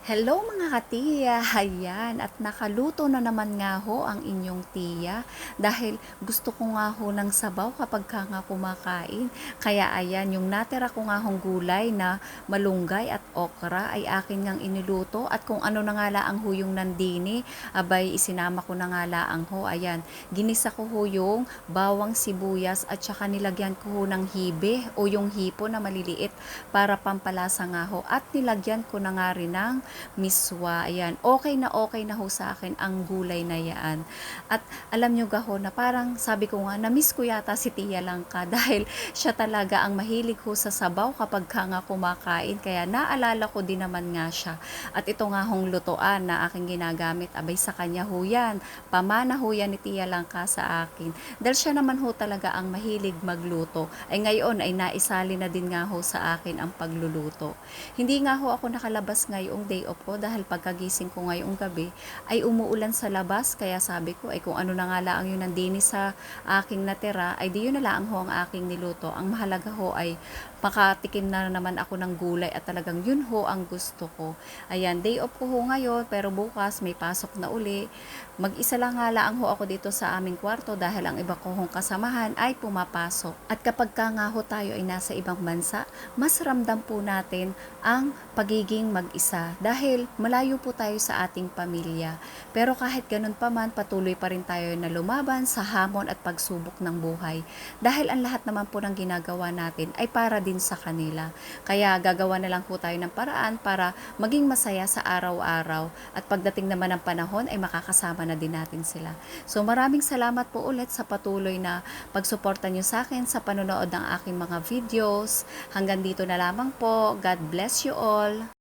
Hello mga katiya, hayan at nakaluto na naman nga ho ang inyong tiya dahil gusto ko nga ho ng sabaw kapag ka nga kumakain. Kaya ayan, yung natira ko nga hong gulay na malunggay at okra ay akin ngang iniluto at kung ano na nga laang ho yung nandini, abay isinama ko na nga laang ho. Ayan, ginisa ko ho yung bawang sibuyas at saka nilagyan ko ho ng hibe o yung hipo na maliliit para pampalasa nga ho at nilagyan ko na nga rin ng miswa. Ayan, okay na ho sa akin ang gulay na yan. At alam nyo gaho na parang sabi ko nga, na-miss ko yata si Tia Langka dahil siya talaga ang mahilig ho sa sabaw kapag ka nga kumakain. Kaya naalala ko din naman nga siya. At ito nga hong lutoan na aking ginagamit, abay sa kanya ho yan. Pamana ho yan ni Tia Langka sa akin. Dahil siya naman ho talaga ang mahilig magluto. Ay ngayon ay naisali na din nga ho sa akin ang pagluluto. Hindi nga ho ako nakalabas ngayong day off ko dahil pagkagising ko ngayong gabi ay umuulan sa labas, kaya sabi ko ay kung ano na nga lang yung nandini sa aking natira ay di yun na lang ho ang aking niluto. Ang mahalaga ho ay makatikim na naman ako ng gulay at talagang yun ho ang gusto ko. Ayan, day off ko ho ngayon pero bukas may pasok na uli. Mag-isa lang nga lang ho ako dito sa aming kwarto dahil ang iba ko hong kasamahan ay pumapasok. At kapag ka nga ho tayo ay nasa ibang bansa, mas ramdam po natin ang pagiging mag-isa dahil malayo po tayo sa ating pamilya. Pero kahit ganun pa man, patuloy pa rin tayo na lumaban sa hamon at pagsubok ng buhay. Dahil ang lahat naman po ng ginagawa natin ay para din sa kanila. Kaya gagawa na lang po tayo ng paraan para maging masaya sa araw-araw. At pagdating naman ng panahon ay makakasama na din natin sila. So maraming salamat po ulit sa patuloy na pagsuporta nyo sa akin sa panonood ng aking mga videos. Hanggang dito na lamang po. God bless you all.